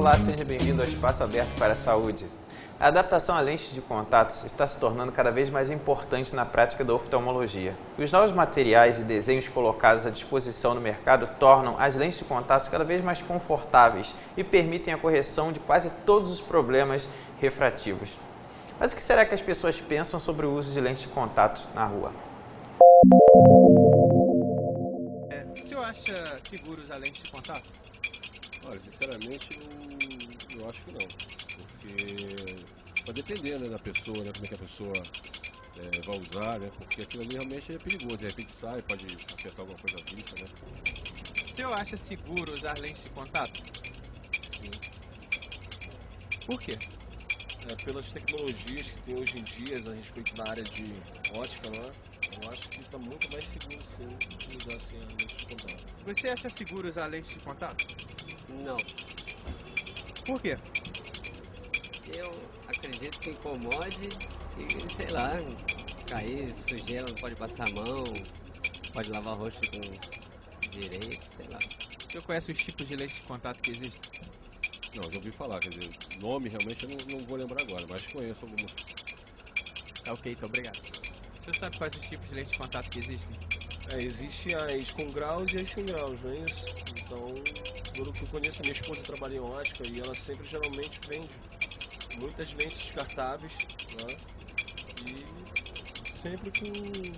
Olá, seja bem-vindo ao Espaço Aberto para a Saúde. A adaptação a lentes de contatos está se tornando cada vez mais importante na prática da oftalmologia. E os novos materiais e desenhos colocados à disposição no mercado tornam as lentes de contatos cada vez mais confortáveis e permitem a correção de quase todos os problemas refrativos. Mas o que será que as pessoas pensam sobre o uso de lentes de contato na rua? O senhor acha seguro usar lente de contato? Olha, sinceramente, eu acho que não, porque vai depender, né, da pessoa, né, como é que a pessoa vai usar, né, porque aquilo ali realmente é perigoso, de repente sai, pode afetar alguma coisa à vista, né. O senhor acha seguro usar lente de contato? Sim. Por quê? Pelas tecnologias que tem hoje em dia a respeito da área de ótica, né, eu acho que está muito mais seguro, sim, utilizar assim a lente de contato. Você acha seguro usar lente de contato? Não, Por quê? eu acredito que incomode e, sei lá, cair, sujeira, não pode passar a mão, pode lavar o rosto com direito, sei lá. O senhor conhece os tipos de lente de contato que existem? Não, já ouvi falar, quer dizer, nome realmente eu não vou lembrar agora, mas conheço algumas. Tá ok, então obrigado. O senhor sabe quais os tipos de lente de contato que existem? Existe as com graus e as sem graus, não é isso? Então, pelo que eu conheço, a minha esposa trabalha em ótica e ela sempre geralmente vende muitas lentes descartáveis, né? E sempre com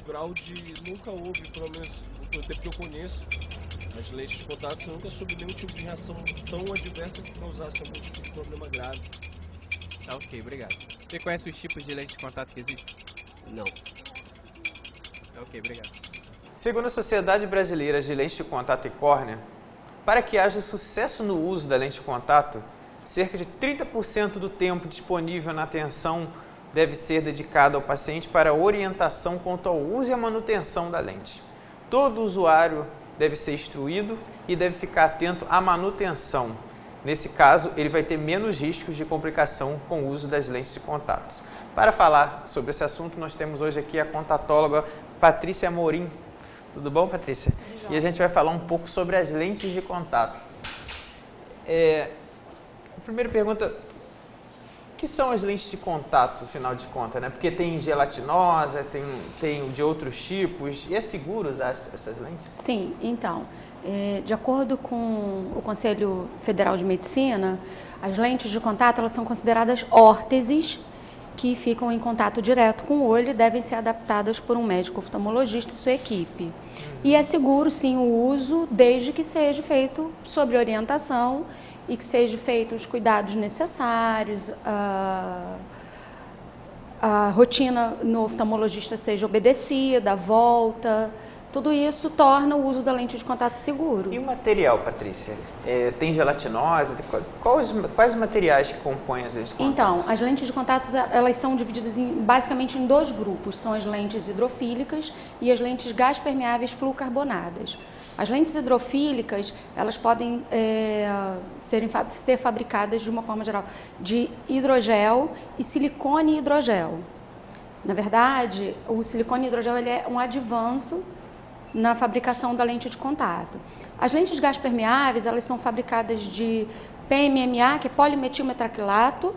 grau de... Nunca houve, pelo menos no tempo que eu conheço, as lentes de contato, eu nunca soube nenhum tipo de reação tão adversa que causasse algum tipo de problema grave. Tá ok, obrigado. Você conhece os tipos de lente de contato que existem? Não. Tá ok, obrigado. Segundo a Sociedade Brasileira de Lentes de Contato e Córnea, para que haja sucesso no uso da lente de contato, cerca de 30% do tempo disponível na atenção deve ser dedicado ao paciente para orientação quanto ao uso e à manutenção da lente. Todo usuário deve ser instruído e deve ficar atento à manutenção. Nesse caso, ele vai ter menos riscos de complicação com o uso das lentes de contato. Para falar sobre esse assunto, nós temos hoje aqui a contatóloga Patrícia Amorim. Tudo bom, Patrícia? E a gente vai falar um pouco sobre as lentes de contato. A primeira pergunta, o que são as lentes de contato, afinal de contas, né? Porque tem gelatinosa, tem de outros tipos, e é seguro usar essas lentes? Sim, então, de acordo com o Conselho Federal de Medicina, as lentes de contato elas são consideradas órteses que ficam em contato direto com o olho e devem ser adaptadas por um médico oftalmologista e sua equipe. E é seguro, sim, o uso, desde que seja feito sob orientação e que seja feito os cuidados necessários, a rotina no oftalmologista seja obedecida, a volta. Tudo isso torna o uso da lente de contato seguro. E o material, Patrícia? Tem gelatinose? Quais materiais que compõem as lentes de contato? Então, as lentes de contato elas são divididas basicamente em dois grupos. São as lentes hidrofílicas e as lentes gás permeáveis fluocarbonadas. As lentes hidrofílicas, elas podem ser fabricadas de uma forma geral de hidrogel e silicone e hidrogel. Na verdade, o silicone e hidrogel ele é um advanço na fabricação da lente de contato. As lentes de gás permeáveis, elas são fabricadas de PMMA, que é polimetilmetraquilato,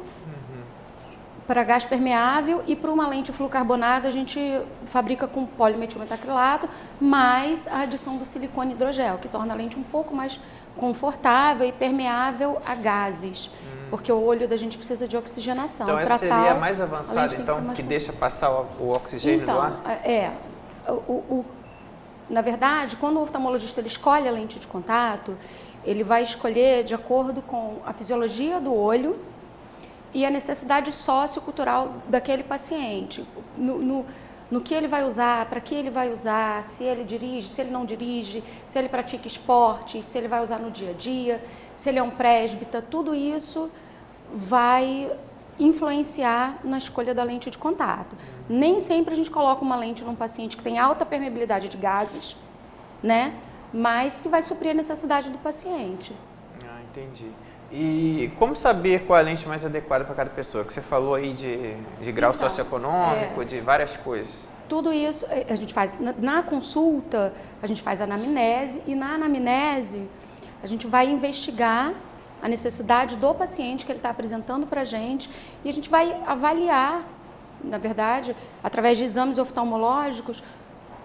para gás permeável, e para uma lente fluocarbonada a gente fabrica com polimetilmetacrilato, mais a adição do silicone hidrogel, que torna a lente um pouco mais confortável e permeável a gases, porque o olho da gente precisa de oxigenação. Então essa seria a mais avançada, então, que deixa passar o oxigênio do ar? Na verdade, quando o oftalmologista ele escolhe a lente de contato, ele vai escolher de acordo com a fisiologia do olho e a necessidade sociocultural daquele paciente. No que ele vai usar, para que ele vai usar, se ele dirige, se ele não dirige, se ele pratica esporte, se ele vai usar no dia a dia, se ele é um presbítero, tudo isso vai influenciar na escolha da lente de contato. Nem sempre a gente coloca uma lente num paciente que tem alta permeabilidade de gases, né? Mas que vai suprir a necessidade do paciente. Ah, entendi. E como saber qual é a lente mais adequada para cada pessoa? Que você falou aí de grau socioeconômico, de várias coisas. Tudo isso a gente faz na consulta, a gente faz anamnese, e na anamnese a gente vai investigar a necessidade do paciente que ele está apresentando para a gente e a gente vai avaliar, na verdade, através de exames oftalmológicos,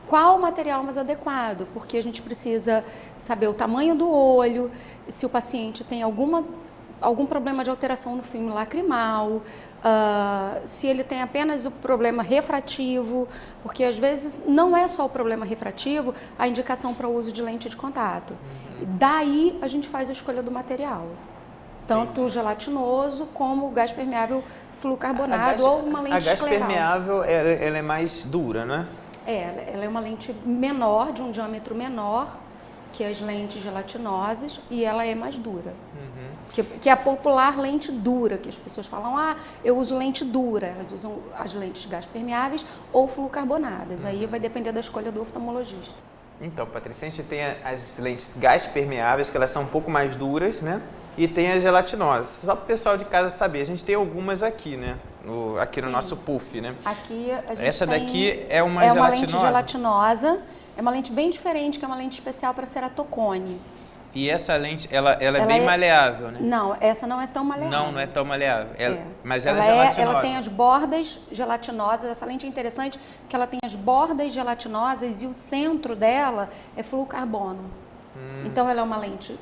qual o material mais adequado, porque a gente precisa saber o tamanho do olho, se o paciente tem algum problema de alteração no filme lacrimal, se ele tem apenas o problema refrativo, porque às vezes não é só o problema refrativo a indicação para o uso de lente de contato. Daí a gente faz a escolha do material, tanto o gelatinoso como o gás permeável fluocarbonado ou uma lente escleral. A gás permeável ela é mais dura, não é? Ela é uma lente menor, de um diâmetro menor que as lentes gelatinosas e ela é mais dura. Que é a popular lente dura, que as pessoas falam, eu uso lente dura. Elas usam as lentes gás permeáveis ou fluocarbonadas. Aí vai depender da escolha do oftalmologista. Então, Patrícia, a gente tem as lentes gás permeáveis, que elas são um pouco mais duras, né? E tem as gelatinosas. Só para o pessoal de casa saber, a gente tem algumas aqui, né? Aqui no nosso puff, né? Aqui a gente Essa daqui é uma gelatinosa. É uma gelatinosa? lente gelatinosa. É uma lente bem diferente, que é uma lente especial para ceratocone. E essa lente, ela é bem maleável, né? Não, essa não é tão maleável. Não é tão maleável. Mas ela é gelatinosa. Ela tem as bordas gelatinosas. Essa lente é interessante porque ela tem as bordas gelatinosas e o centro dela é fluocarbono. Então ela é uma lente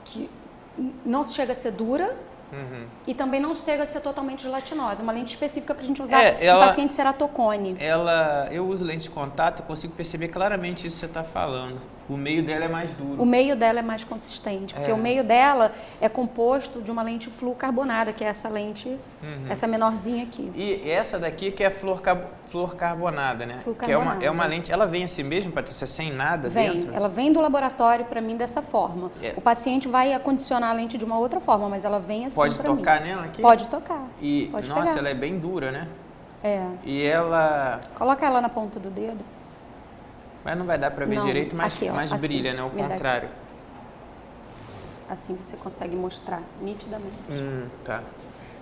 que não chega a ser dura e também não chega a ser totalmente gelatinosa. É uma lente específica para a gente usar no paciente ceratocone. Eu uso lente de contato, eu consigo perceber claramente isso que você está falando. O meio dela é mais duro. O meio dela é mais consistente, porque o meio dela é composto de uma lente fluocarbonada, que é essa lente, essa menorzinha aqui. E essa daqui que é fluorcarbonada, né? Fluorcarbonada. Que é uma lente, ela vem assim mesmo, Patrícia, sem nada dentro? Ela vem do laboratório para mim dessa forma. O paciente vai acondicionar a lente de uma outra forma, mas ela vem assim para mim. Pode tocar nela aqui? Pode tocar. Pode pegar. Ela é bem dura, né? E Coloca ela na ponta do dedo. Mas não vai dar para ver direito, mas aqui, assim, brilha, né? O contrário. Assim você consegue mostrar nitidamente. Tá.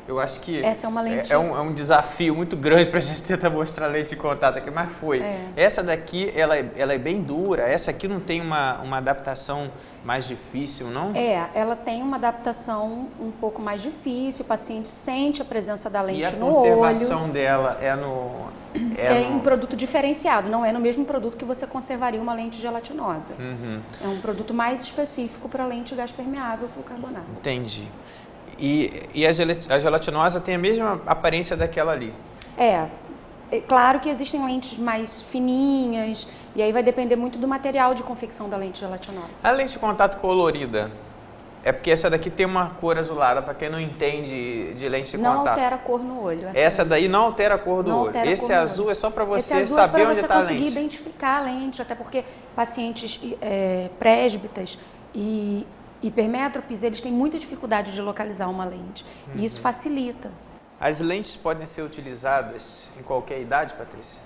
Eu acho que essa é uma lente... é um desafio muito grande para a gente tentar mostrar a lente de contato aqui, mas foi. Essa daqui, ela é bem dura. Essa aqui não tem uma adaptação mais difícil, não? Ela tem uma adaptação um pouco mais difícil. O paciente sente a presença da lente no olho. E a conservação dela é em produto diferenciado, não é no mesmo produto que você conservaria uma lente gelatinosa. É um produto mais específico para lente gás permeável fluocarbonato. Entendi. E a gelatinosa tem a mesma aparência daquela ali? É claro que existem lentes mais fininhas, e aí vai depender muito do material de confecção da lente gelatinosa. A lente de contato colorida, é porque essa daqui tem uma cor azulada, para quem não entende de lente de contato. Não altera a cor no olho. Essa daí não altera a cor do olho. Esse azul é só para você saber onde está a lente. Você conseguir identificar a lente, até porque pacientes presbitas e hipermétropes, eles têm muita dificuldade de localizar uma lente. E isso facilita. As lentes podem ser utilizadas em qualquer idade, Patrícia?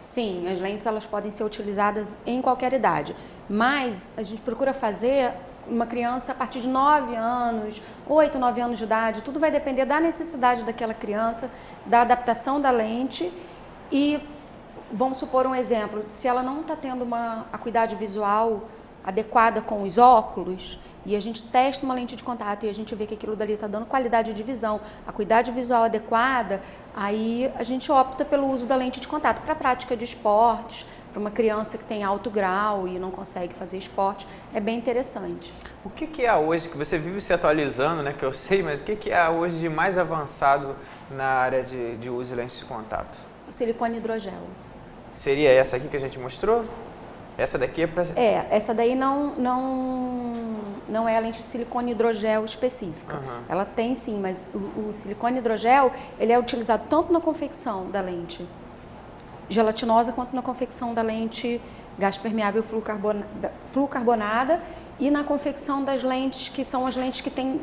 Sim, as lentes elas podem ser utilizadas em qualquer idade. Mas a gente procura fazer uma criança a partir de 9 anos, 8, 9 anos de idade. Tudo vai depender da necessidade daquela criança, da adaptação da lente. E vamos supor um exemplo, se ela não está tendo uma acuidade visual adequada com os óculos, e a gente testa uma lente de contato e a gente vê que aquilo dali está dando qualidade de visão, acuidade visual adequada, aí a gente opta pelo uso da lente de contato para prática de esportes, para uma criança que tem alto grau e não consegue fazer esporte, é bem interessante. O que é hoje, que você vive se atualizando, né, que eu sei, mas o que é hoje de mais avançado na área de uso de lente de contato? O silicone hidrogel. Seria essa aqui que a gente mostrou? Essa daqui é para... essa daí não é a lente de silicone hidrogel específica. Ela tem sim, mas o silicone hidrogel, ele é utilizado tanto na confecção da lente gelatinosa quanto na confecção da lente gás permeável fluocarbonada e na confecção das lentes, que são as lentes que têm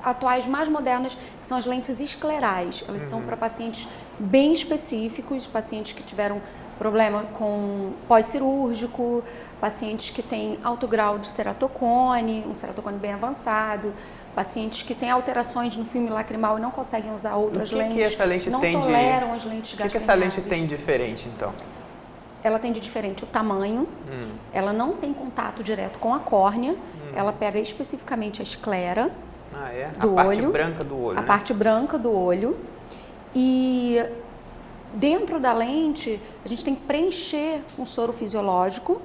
atuais mais modernas, que são as lentes esclerais. Elas são para pacientes bem específicos, pacientes que tiveram problema com pós-cirúrgico, pacientes que têm alto grau de ceratocone, um ceratocone bem avançado, pacientes que têm alterações no filme lacrimal e não conseguem usar outras lentes, que essa lente não tem toleram as lentes gás permeáveis. O que essa lente tem de diferente, então? Ela tem de diferente o tamanho, ela não tem contato direto com a córnea, ela pega especificamente a esclera, Ah, é? do a parte olho, branca do olho, a né? parte branca do olho. E dentro da lente, a gente tem que preencher um soro fisiológico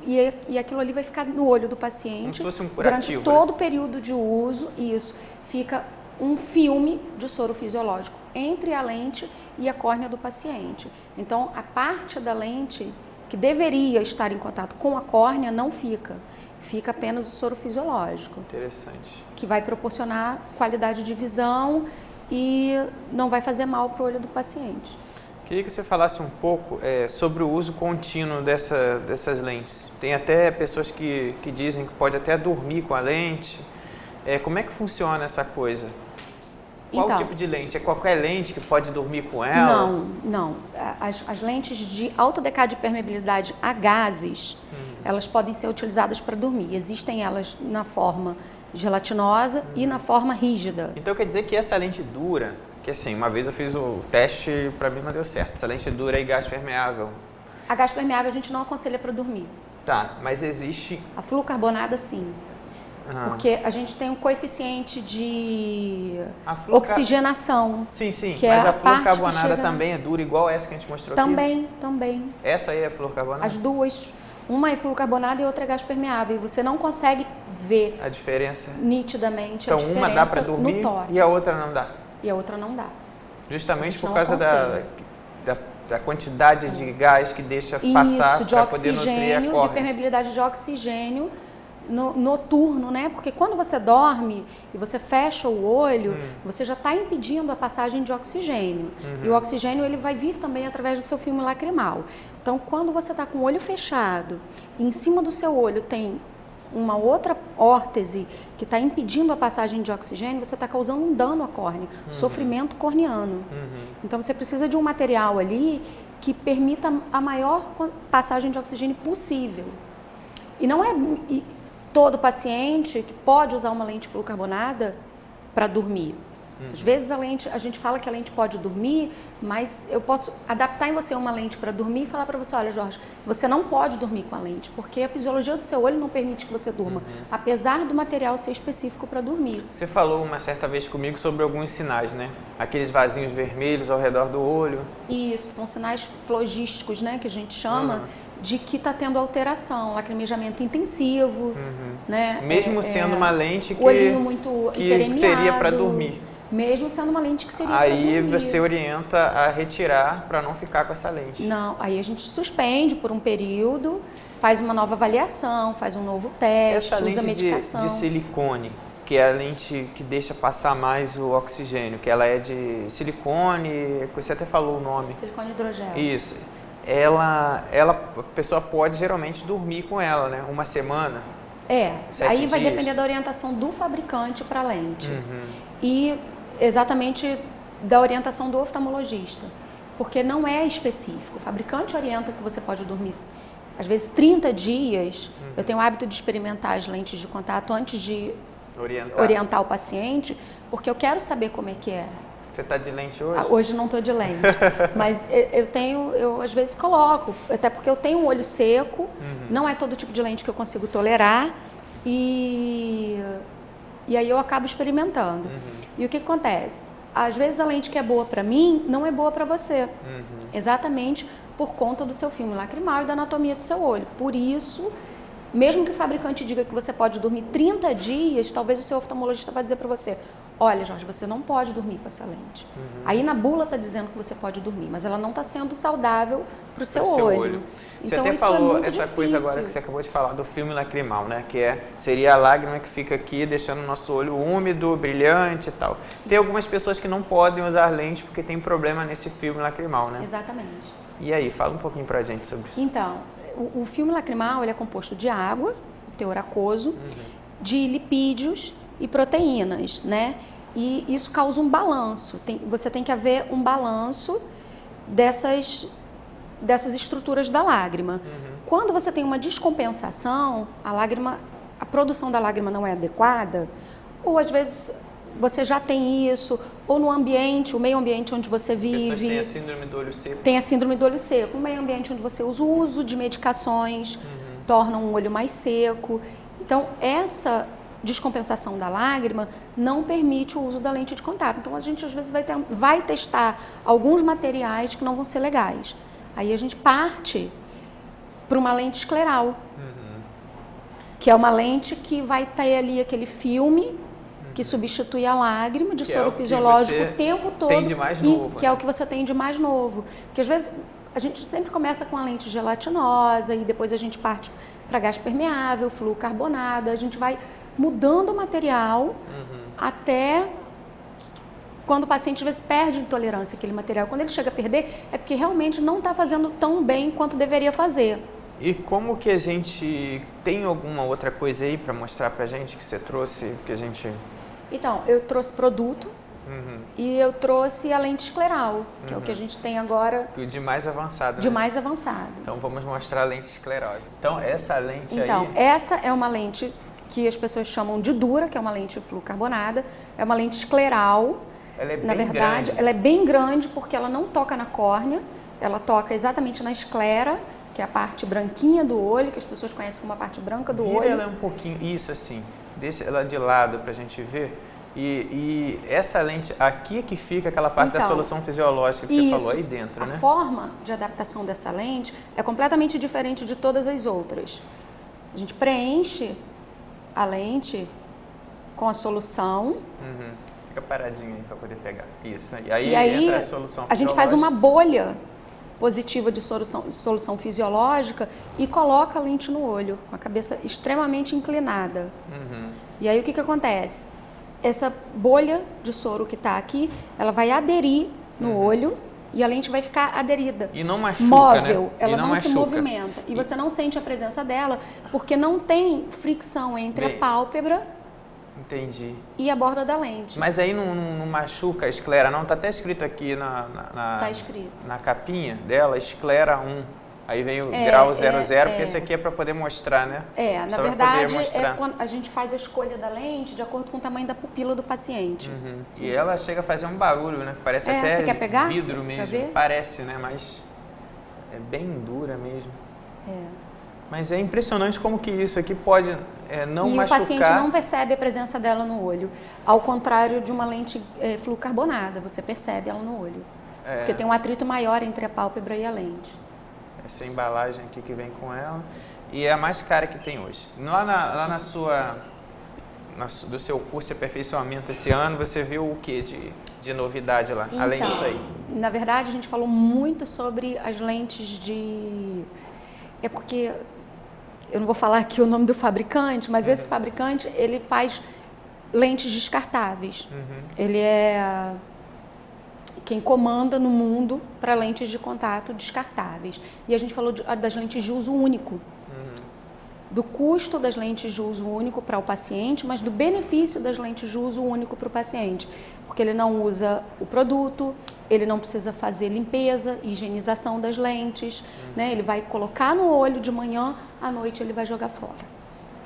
e aquilo ali vai ficar no olho do paciente. Como se fosse um durante curativo, todo o período de uso. Isso, fica um filme de soro fisiológico entre a lente e a córnea do paciente. Então, a parte da lente que deveria estar em contato com a córnea não fica. Fica apenas o soro fisiológico, Interessante. que vai proporcionar qualidade de visão e não vai fazer mal para o olho do paciente. Queria que você falasse um pouco sobre o uso contínuo dessas lentes. Tem até pessoas que dizem que pode até dormir com a lente. Como é que funciona essa coisa? Qual Então, tipo de lente? É qualquer lente que pode dormir com ela? Não. As lentes de alto decade de permeabilidade a gases, elas podem ser utilizadas para dormir. Existem elas na forma gelatinosa e na forma rígida. Então quer dizer que essa lente dura, que assim, uma vez eu fiz o teste e para mim não deu certo. Essa lente dura e gás permeável. A gás permeável a gente não aconselha para dormir. Tá, mas existe... A fluorcarbonada sim. Porque a gente tem um coeficiente de oxigenação. Sim, que mas é a a parte que fluorcarbonada chega também é dura, igual essa que a gente mostrou aqui? Também. Essa aí é fluorcarbonada? As duas. Uma é fluorcarbonada e outra é gás permeável. E você não consegue ver A diferença? nitidamente Então a diferença uma dá para no dormir tórax. e a outra não dá? E a outra não dá. A Justamente gente por não causa da quantidade de gás que deixa passar Isso, de para poder nutrir a oxigênio, de córnea. permeabilidade de oxigênio noturno, né? Porque quando você dorme e você fecha o olho, você já está impedindo a passagem de oxigênio. E o oxigênio ele vai vir também através do seu filme lacrimal. Então, quando você está com o olho fechado e em cima do seu olho tem uma outra órtese que está impedindo a passagem de oxigênio, você está causando um dano à córnea, sofrimento corneano. Então, você precisa de um material ali que permita a maior passagem de oxigênio possível. E não é todo paciente que pode usar uma lente fluorcarbonada para dormir. Às vezes a gente fala que a lente pode dormir, mas eu posso adaptar em você uma lente para dormir e falar para você, olha Jorge, você não pode dormir com a lente, porque a fisiologia do seu olho não permite que você durma, apesar do material ser específico para dormir. Você falou uma certa vez comigo sobre alguns sinais, né? Aqueles vasinhos vermelhos ao redor do olho. Isso, são sinais flogísticos, né, que a gente chama, de que está tendo alteração, lacrimejamento intensivo, né? Mesmo sendo uma lente olhinho muito que seria para dormir. Mesmo sendo uma lente que seria para Aí dormir. você orienta a retirar para não ficar com essa lente. Não, aí a gente suspende por um período, faz uma nova avaliação, faz um novo teste, Essa usa lente medicação. de silicone, que é a lente que deixa passar mais o oxigênio, que ela é de silicone, você até falou o nome. Silicone hidrogel. Isso. A pessoa pode geralmente dormir com ela, né? Uma semana. 7 aí vai dias. depender da orientação do fabricante para a lente. E exatamente da orientação do oftalmologista, porque não é específico. O fabricante orienta que você pode dormir, às vezes, 30 dias. Eu tenho o hábito de experimentar as lentes de contato antes de orientar o paciente, porque eu quero saber como é que é. Você está de lente hoje? Hoje não estou de lente, mas eu às vezes coloco, até porque eu tenho um olho seco, não é todo tipo de lente que eu consigo tolerar, e aí eu acabo experimentando. E o que acontece? Às vezes a lente que é boa para mim não é boa para você, exatamente por conta do seu filme lacrimal e da anatomia do seu olho. Por isso, mesmo que o fabricante diga que você pode dormir 30 dias, talvez o seu oftalmologista vai dizer para você, olha Jorge, você não pode dormir com essa lente. Aí na bula está dizendo que você pode dormir, mas ela não está sendo saudável para o seu olho. Você Então, até isso falou é muito essa difícil. coisa agora que você acabou de falar do filme lacrimal, né? Que seria a lágrima que fica aqui deixando o nosso olho úmido, brilhante e tal. Tem algumas pessoas que não podem usar lente porque tem problema nesse filme lacrimal, né? Exatamente. E aí, fala um pouquinho pra gente sobre isso. Então, o filme lacrimal ele é composto de água, teor aquoso, de lipídios e proteínas, né? E isso causa um balanço. Você tem que haver um balanço dessas estruturas da lágrima. Quando você tem uma descompensação, a produção da lágrima não é adequada, ou às vezes você já tem isso, ou no ambiente, o meio ambiente onde você vive. Pessoas têm a síndrome do olho seco. Tem a síndrome do olho seco. O meio ambiente onde você usa o uso de medicações torna um olho mais seco. Então, descompensação da lágrima não permite o uso da lente de contato. Então a gente às vezes vai testar alguns materiais que não vão ser legais. Aí a gente parte para uma lente escleral, que é uma lente que vai ter ali aquele filme que substitui a lágrima de soro fisiológico o tempo todo. Tem de mais novo. Que é o que você tem de mais novo. Porque às vezes a gente sempre começa com a lente gelatinosa e depois a gente parte para gás permeável, fluocarbonada, a gente vai mudando o material até quando o paciente às vezes perde intolerância àquele material. Quando ele chega a perder, é porque realmente não está fazendo tão bem quanto deveria fazer. E como que a gente tem alguma outra coisa aí para mostrar pra gente que você trouxe, que a gente... Então, eu trouxe produto e eu trouxe a lente escleral, que é o que a gente tem agora de mais avançado, de né? mais avançado. Então vamos mostrar a lente escleral. Então essa lente Então, aí... essa é uma lente que as pessoas chamam de dura, que é uma lente fluocarbonada, é uma lente escleral. Ela é bem Na verdade, grande. ela é bem grande porque ela não toca na córnea, ela toca exatamente na esclera, que é a parte branquinha do olho, que as pessoas conhecem como a parte branca do Vira olho. ela um pouquinho, isso assim, deixa ela de lado pra gente ver. E essa lente aqui é que fica aquela parte da Então, solução fisiológica que você falou aí dentro, né? A forma de adaptação dessa lente é completamente diferente de todas as outras. A gente preenche a lente com a solução. Fica paradinho aí para poder pegar. Isso. E aí entra a solução a gente faz uma bolha positiva de solução fisiológica e coloca a lente no olho, com a cabeça extremamente inclinada. E aí o que acontece? Essa bolha de soro que está aqui, ela vai aderir no olho e a lente vai ficar aderida. E não machuca, móvel, né? ela não se machuca. movimenta. E você não sente a presença dela porque não tem fricção entre a pálpebra Entendi. e a borda da lente. Mas aí não machuca a esclera, não? Tá até escrito aqui Tá escrito. na capinha dela, esclera 1. Aí vem o grau 00, porque esse aqui é para poder mostrar, né? Na Só pra verdade, poder mostrar. quando a gente faz a escolha da lente de acordo com o tamanho da pupila do paciente. E ela chega a fazer um barulho, né? Parece Você até quer pegar? vidro Pra mesmo. ver? Parece, né? Mas é bem dura mesmo. Mas é impressionante como que isso aqui pode não e machucar. o paciente não percebe a presença dela no olho, ao contrário de uma lente fluocarbonada, você percebe ela no olho. Porque tem um atrito maior entre a pálpebra e a lente. Essa embalagem aqui que vem com ela. E é a mais cara que tem hoje. Lá do seu curso de aperfeiçoamento esse ano, você viu o que de novidade lá, além disso aí? Na verdade, a gente falou muito sobre as lentes de... É porque... Eu não vou falar aqui o nome do fabricante, mas esse fabricante, ele faz lentes descartáveis. Ele é quem comanda no mundo para lentes de contato descartáveis. E a gente falou das lentes de uso único. Do custo das lentes de uso único para o paciente, mas do benefício das lentes de uso único para o paciente. Porque ele não usa o produto, ele não precisa fazer limpeza, higienização das lentes, né? Ele vai colocar no olho de manhã, à noite ele vai jogar fora.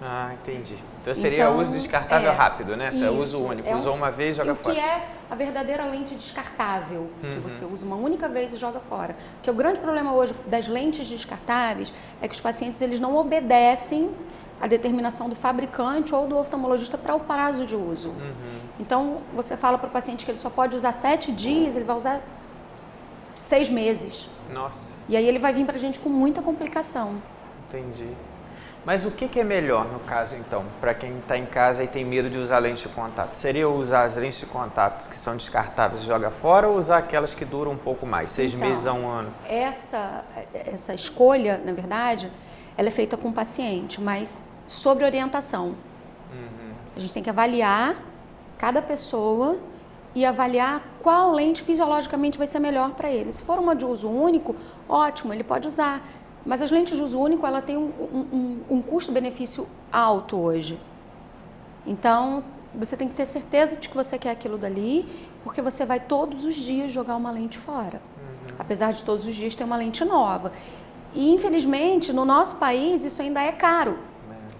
Ah, entendi. Então seria uso descartável rápido, né? Isso, uso único. Usou uma vez, joga fora. O que é a verdadeira lente descartável, que você usa uma única vez e joga fora. Porque o grande problema hoje das lentes descartáveis é que os pacientes eles não obedecem à determinação do fabricante ou do oftalmologista para o prazo de uso. Então, você fala para o paciente que ele só pode usar 7 dias, ele vai usar 6 meses. Nossa. E aí ele vai vir para a gente com muita complicação. Entendi. Mas o que é melhor no caso, então, para quem está em casa e tem medo de usar lente de contato? Seria usar as lentes de contato que são descartáveis e joga fora ou usar aquelas que duram um pouco mais, 6 meses a 1 ano? Essa escolha, na verdade, ela é feita com o paciente, mas sobre orientação. A gente tem que avaliar cada pessoa e avaliar qual lente fisiologicamente vai ser melhor para ele. Se for uma de uso único, ótimo, ele pode usar. Mas as lentes de uso único, ela tem um custo-benefício alto hoje. Então, você tem que ter certeza de que você quer aquilo dali, porque você vai todos os dias jogar uma lente fora. Apesar de todos os dias ter uma lente nova. E, infelizmente, no nosso país, isso ainda é caro.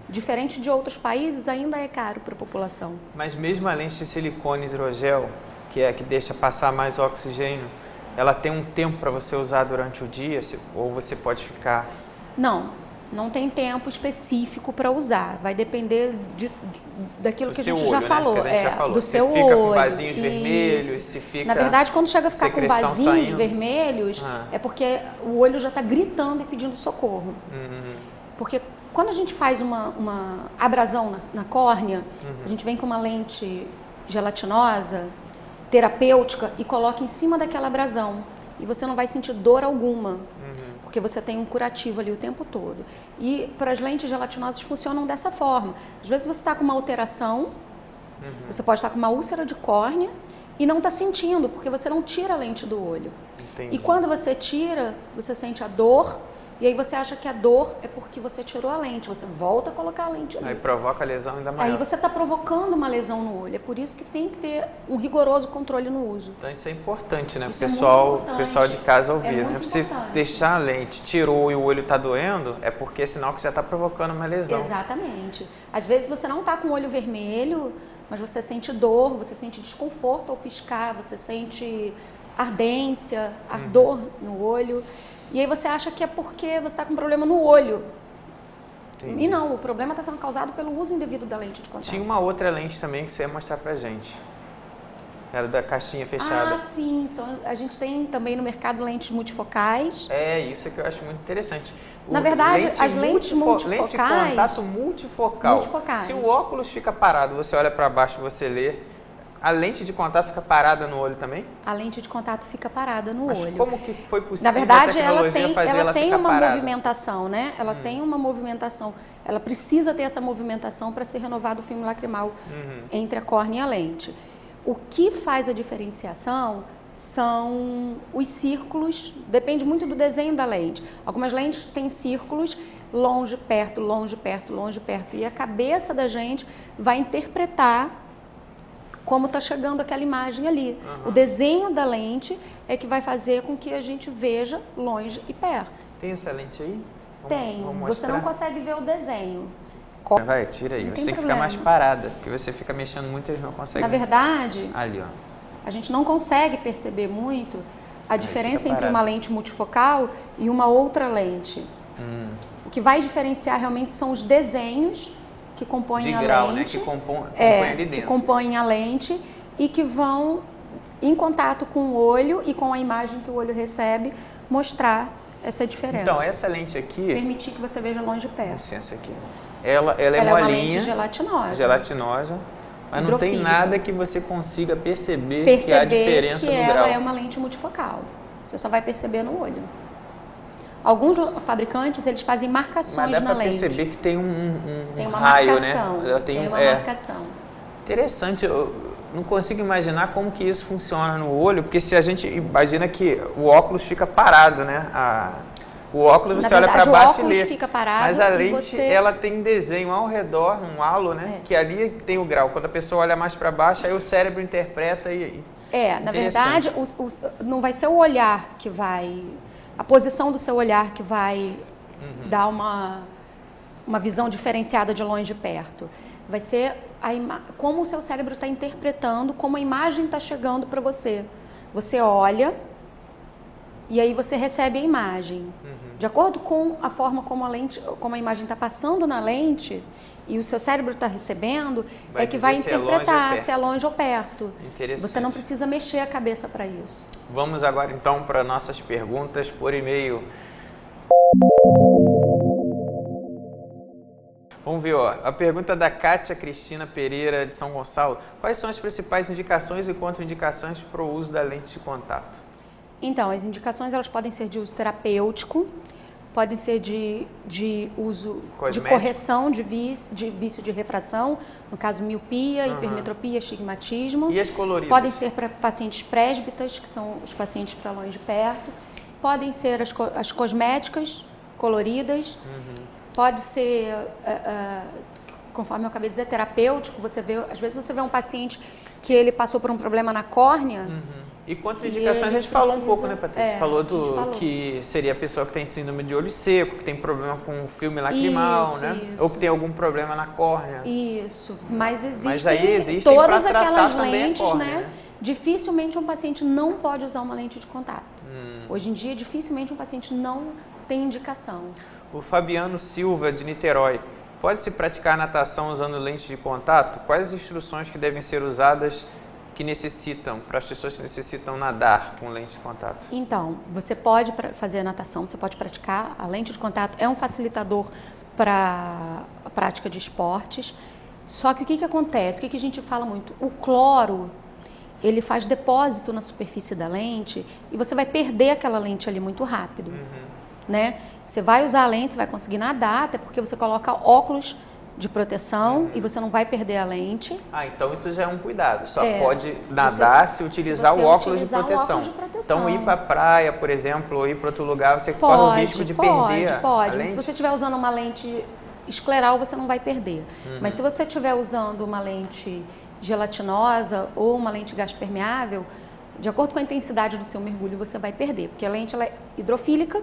Diferente de outros países, ainda é caro para a população. Mas mesmo a lente de silicone hidrogel, que é a que deixa passar mais oxigênio, ela tem um tempo para você usar durante o dia? Ou você pode ficar... Não. Não tem tempo específico para usar. Vai depender daquilo que a gente já olho, falou. Né? Que a gente já falou. Do se seu fica olho. Com vasinhos vermelhos, se fica... Na verdade, quando chega a ficar com vasinhos saindo. vermelhos, é porque o olho já está gritando e pedindo socorro. Porque quando a gente faz uma abrasão na córnea, a gente vem com uma lente gelatinosa, terapêutica, e coloca em cima daquela abrasão. E você não vai sentir dor alguma. Porque você tem um curativo ali o tempo todo. E para as lentes gelatinosas funcionam dessa forma. Às vezes você está com uma alteração, você pode estar com uma úlcera de córnea e não está sentindo, porque você não tira a lente do olho. Entendi. E quando você tira, você sente a dor, e aí você acha que a dor é porque você tirou a lente, você volta a colocar a lente ali. Aí provoca a lesão ainda maior. Aí você está provocando uma lesão no olho. É por isso que tem que ter um rigoroso controle no uso. Então isso é importante, né? Isso o pessoal de casa ouvir, né? muito Se importante. deixar a lente, tirou e o olho está doendo, é porque é sinal que já está provocando uma lesão. Exatamente. Às vezes você não está com o olho vermelho, mas você sente dor, você sente desconforto ao piscar, você sente ardência, ardor no olho. E aí você acha que é porque você está com problema no olho. Entendi. E não, o problema está sendo causado pelo uso indevido da lente de contato. Tinha uma outra lente também que você ia mostrar pra gente. Era da caixinha fechada. Ah, sim. A gente tem também no mercado lentes multifocais. É, isso que eu acho muito interessante. Na verdade, as lentes multifocais... Lente de contato multifocal. Se o óculos fica parado, você olha para baixo e você lê, a lente de contato fica parada no olho também? A lente de contato fica parada no Mas olho. como que foi possível Na verdade, a tecnologia fazer ela tem ficar uma parada? movimentação, né? Ela tem uma movimentação. Ela precisa ter essa movimentação para ser renovado o filme lacrimal entre a córnea e a lente. O que faz a diferenciação são os círculos, depende muito do desenho da lente. Algumas lentes têm círculos longe, perto, longe, perto, longe, perto. E a cabeça da gente vai interpretar como está chegando aquela imagem ali. O desenho da lente é que vai fazer com que a gente veja longe e perto. Tem essa lente aí? Tem. Vamos Você não mostrar? consegue ver o desenho. Vai, tira aí. Não Você tem tem que ficar problema. mais parada, porque você fica mexendo muito e eles não conseguem. Na verdade, Ali, ó. a gente não consegue perceber muito a diferença fica entre parado. uma lente multifocal e uma outra lente. O que vai diferenciar realmente são os desenhos que compõem De a grau, lente. né? Que compõe ali que dentro. compõem a lente e que vão, em contato com o olho e com a imagem que o olho recebe, mostrar essa diferença. Então, essa lente aqui... Permitir que você veja longe e perto. Licença aqui. Ela é Ela é uma molinha, lente gelatinosa. gelatinosa, mas não tem Hidrofílica. nada que você consiga perceber que há diferença que no ela grau. é uma lente multifocal. Você só vai perceber no olho. Alguns fabricantes, eles fazem marcações Mas dá na para lente. perceber que tem um Tem uma raio, marcação. né? Ela Tem uma é marcação. interessante. Eu não consigo imaginar como que isso funciona no olho, porque se a gente imagina que o óculos fica parado, né? O óculos você olha para baixo e lê. Fica parado, mas a e lente, você... ela tem desenho ao redor, um halo, né? Que ali tem o grau. Quando a pessoa olha mais para baixo, aí o cérebro interpreta e... na verdade, não vai ser o olhar que vai... A posição do seu olhar que vai dar uma visão diferenciada de longe e perto. Vai ser como o seu cérebro está interpretando, como a imagem está chegando para você. Você olha e aí você recebe a imagem. De acordo com a forma como a imagem está passando na lente e o seu cérebro está recebendo, é que vai interpretar se é longe ou perto. Interessante. Você não precisa mexer a cabeça para isso. Vamos agora então para nossas perguntas por e-mail. Vamos ver, ó, a pergunta da Kátia Cristina Pereira de São Gonçalo. Quais são as principais indicações e contraindicações para o uso da lente de contato? Então, as indicações elas podem ser de uso terapêutico, podem ser de uso Cosmético. de correção de vício de refração, no caso miopia, hipermetropia, astigmatismo. E as coloridas? Podem ser para pacientes presbitas, que são os pacientes para longe de perto. Podem ser as cosméticas coloridas. Pode ser, conforme eu acabei de dizer, terapêutico. Às vezes você vê um paciente que ele passou por um problema na córnea. E contraindicações a gente falou um pouco, né, Patrícia? Falou falou. que seria a pessoa que tem síndrome de olho seco, que tem problema com filme lacrimal, né? Ou que tem algum problema na córnea. Isso, mas aí existem todas pra tratar aquelas também a lentes, córnea, né? Dificilmente um paciente não pode usar uma lente de contato. Hoje em dia, dificilmente um paciente não tem indicação. O Fabiano Silva, de Niterói. Pode-se praticar natação usando lente de contato? Quais as instruções que devem ser usadas para as pessoas que necessitam nadar com lente de contato? Então, você pode fazer a natação, você pode praticar. A lente de contato é um facilitador para a prática de esportes. Só que o que acontece? O que a gente fala muito? O cloro, ele faz depósito na superfície da lente e você vai perder aquela lente ali muito rápido. Né? Você vai usar a lente, você vai conseguir nadar, até porque você coloca óculos de proteção e você não vai perder a lente. Então isso já é um cuidado. Só pode nadar se utilizar o óculos de proteção. Então ir para a praia, por exemplo, ou ir para outro lugar, você corre o risco de perder a lente? Se você estiver usando uma lente escleral, você não vai perder. Mas se você estiver usando uma lente gelatinosa ou uma lente gás permeável, de acordo com a intensidade do seu mergulho, você vai perder. Porque a lente ela é hidrofílica,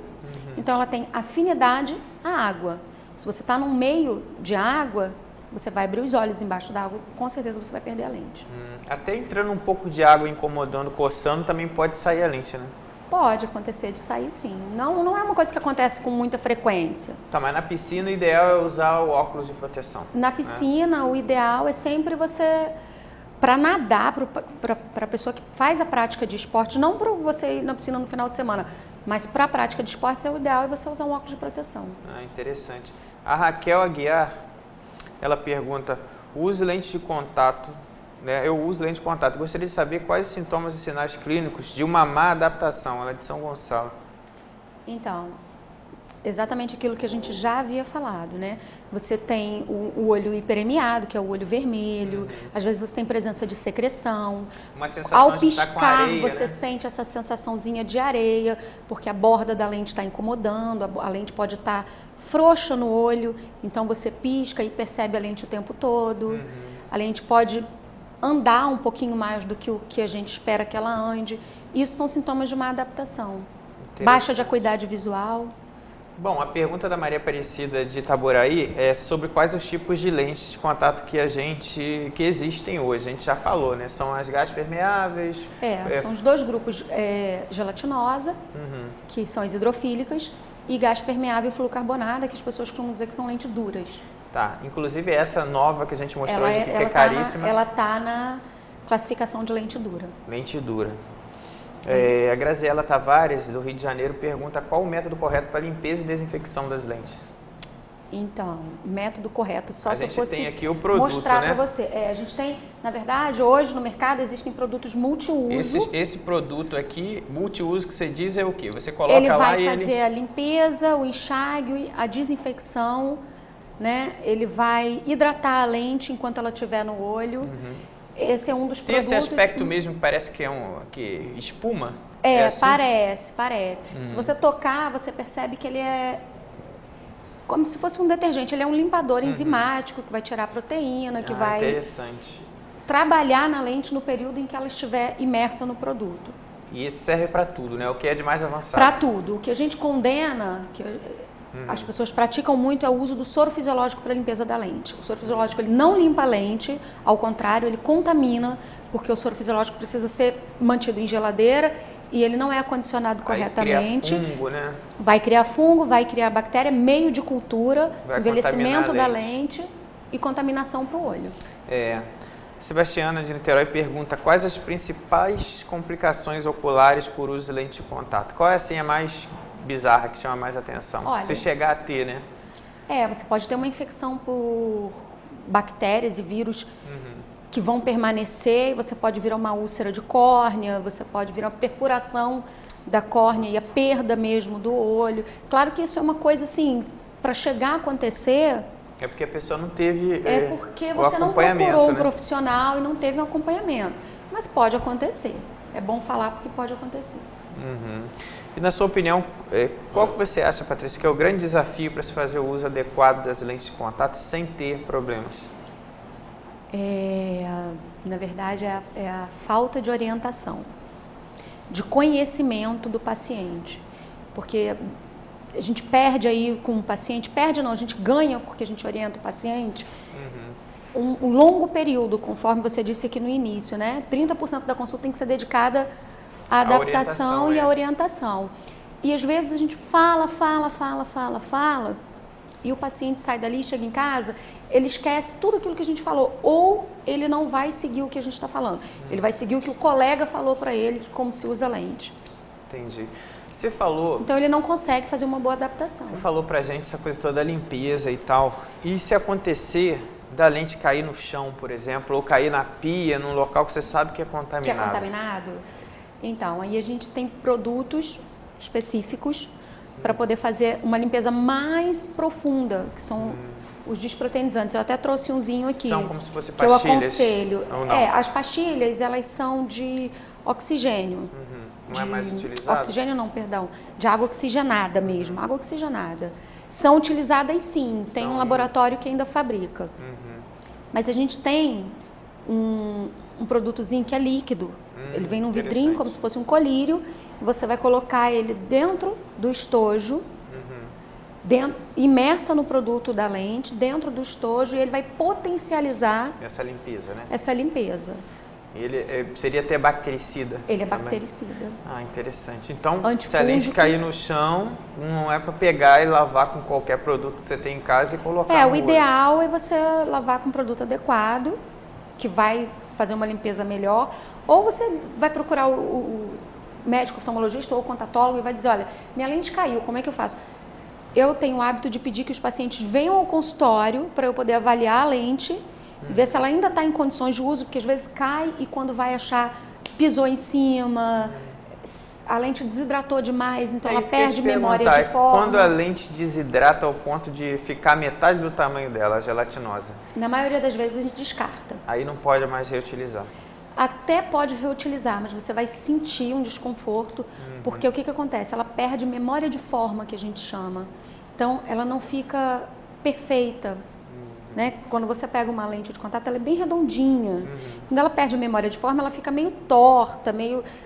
então ela tem afinidade à água. Se você está no meio de água, você vai abrir os olhos embaixo da água, com certeza você vai perder a lente. Até entrando um pouco de água, incomodando, coçando, também pode sair a lente, né? Pode acontecer de sair, sim. Não é uma coisa que acontece com muita frequência. Tá, mas na piscina o ideal é usar o óculos de proteção. Na piscina, o ideal é sempre você, para nadar, para a pessoa que faz a prática de esporte, não para você ir na piscina no final de semana, mas para a prática de esportes, o ideal é você usar um óculos de proteção. Interessante. A Raquel Aguiar, ela pergunta, use lente de contato, né? Eu uso lente de contato. Gostaria de saber quais os sintomas e sinais clínicos de uma má adaptação. Ela é de São Gonçalo. Então, exatamente aquilo que a gente já havia falado, né? Você tem o olho hiperemiado, que é o olho vermelho. Às vezes você tem presença de secreção. Uma sensação Ao de piscar, estar com areia, você né? sente essa sensaçãozinha de areia, porque a borda da lente está incomodando, a lente pode estar frouxa no olho, então você pisca e percebe a lente o tempo todo. A lente pode andar um pouquinho mais do que o que a gente espera que ela ande. Isso são sintomas de má adaptação. Baixa de acuidade visual. Bom, a pergunta da Maria Aparecida de Itaboraí é sobre quais os tipos de lentes de contato que existem hoje. A gente já falou, né? São as gás permeáveis. São os dois grupos, gelatinosa, que são as hidrofílicas, e gás permeável e fluorcarbonada, que as pessoas costumam dizer que são lentes duras. Tá, inclusive essa nova que a gente mostrou hoje, que é caríssima. Ela está na classificação de lente dura. Lente dura. A Graziela Tavares, do Rio de Janeiro, pergunta qual o método correto para limpeza e desinfecção das lentes. Então, método correto, só se eu fosse a gente tem aqui o produto, mostrar né? para você. A gente tem, na verdade, hoje no mercado existem produtos multiuso. Esse produto aqui, multiuso, que você diz é o quê? Você coloca ele lá vai e fazer a limpeza, o enxágue, a desinfecção, né? Ele vai hidratar a lente enquanto ela estiver no olho. Esse é um dos produtos. Tem esse aspecto mesmo que parece que que espuma? Assim? Parece. Se você tocar, você percebe que ele é como se fosse um detergente. Ele é um limpador enzimático que vai tirar a proteína, que vai interessante. Trabalhar na lente no período em que ela estiver imersa no produto. E esse serve para tudo, né? O que é de mais avançado? Para tudo. O que a gente condena, que as pessoas praticam muito, é o uso do soro fisiológico para a limpeza da lente. O soro fisiológico ele não limpa a lente, ao contrário, ele contamina, porque o soro fisiológico precisa ser mantido em geladeira e ele não é acondicionado corretamente. Vai criar fungo, né? Vai criar fungo, vai criar bactéria, meio de cultura, vai envelhecimento da lente e contaminação para o olho. Sebastiana de Niterói pergunta quais as principais complicações oculares por uso de lente de contato. Qual é assim, a mais bizarra, que chama mais atenção? Olha, se chegar a ter, né? Você pode ter uma infecção por bactérias e vírus que vão permanecer, e você pode virar uma úlcera de córnea, você pode virar uma perfuração da córnea e a perda mesmo do olho. Claro que isso é uma coisa assim, para chegar a acontecer... É porque a pessoa não teve porque você não procurou um profissional e não teve um acompanhamento. Mas pode acontecer. É bom falar porque pode acontecer. E na sua opinião, qual que você acha, Patrícia, que é o grande desafio para se fazer o uso adequado das lentes de contato sem ter problemas? Na verdade, é a falta de orientação, de conhecimento do paciente. Porque a gente perde aí com o paciente, a gente ganha porque a gente orienta o paciente um longo período, conforme você disse aqui no início, né? 30% da consulta tem que ser dedicada à adaptação e à orientação. E às vezes a gente fala, e o paciente sai dali, chega em casa, ele esquece tudo aquilo que a gente falou, ou ele não vai seguir o que a gente está falando. Ele vai seguir o que o colega falou para ele, como se usa lente. Entendi. Você falou... Então ele não consegue fazer uma boa adaptação. Você falou pra gente essa coisa toda da limpeza e tal. E se acontecer da lente cair no chão, por exemplo, ou cair na pia, num local que você sabe que é contaminado? Que é contaminado? Então, aí a gente tem produtos específicos para poder fazer uma limpeza mais profunda, que são os desproteinizantes. Eu até trouxe umzinho aqui. São como se fosse pastilhas. Que eu aconselho. Ou não? As pastilhas, elas são de oxigênio. Não é mais utilizado? Oxigênio não, perdão. De água oxigenada mesmo, água oxigenada. São utilizadas sim, tem um laboratório que ainda fabrica. Mas a gente tem um produtozinho que é líquido. Ele vem num vidrinho, como se fosse um colírio. Você vai colocar ele dentro do estojo, imersa no produto da lente, dentro do estojo, e ele vai potencializar essa limpeza, né? Essa limpeza. Ele seria até bactericida? Ele é também. bactericida. Ah, interessante. Então, se a Antifúngico. lente cair no chão, não é para pegar e lavar com qualquer produto que você tem em casa e colocar no o ideal é você lavar com um produto adequado, que vai fazer uma limpeza melhor, ou você vai procurar o médico oftalmologista ou o contatólogo e vai dizer, olha, minha lente caiu, como é que eu faço? Eu tenho o hábito de pedir que os pacientes venham ao consultório para eu poder avaliar a lente, ver se ela ainda está em condições de uso, porque às vezes cai e quando vai achar, pisou em cima, a lente desidratou demais, então ela perde memória de forma. Quando a lente desidrata ao ponto de ficar metade do tamanho dela, a gelatinosa? Na maioria das vezes a gente descarta. Aí não pode mais reutilizar? Até pode reutilizar, mas você vai sentir um desconforto, porque o que acontece? Ela perde memória de forma, que a gente chama. Então, ela não fica perfeita. Né? Quando você pega uma lente de contato, ela é bem redondinha. Quando ela perde a memória de forma, ela fica meio torta,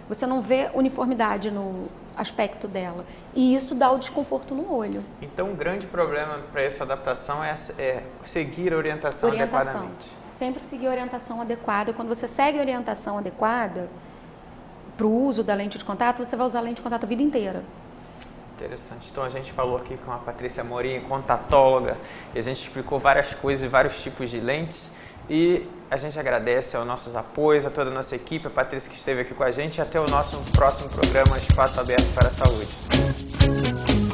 você não vê uniformidade no aspecto dela. E isso dá o desconforto no olho. Então, o grande problema para essa adaptação é seguir a orientação adequadamente. Sempre seguir a orientação adequada. Quando você segue a orientação adequada para o uso da lente de contato, você vai usar a lente de contato a vida inteira. Interessante. Então a gente falou aqui com a Patrícia Amorim, contatóloga, e a gente explicou várias coisas e vários tipos de lentes. E a gente agradece aos nossos apoios, a toda a nossa equipe, a Patrícia que esteve aqui com a gente, e até o nosso próximo programa Espaço Aberto para a Saúde.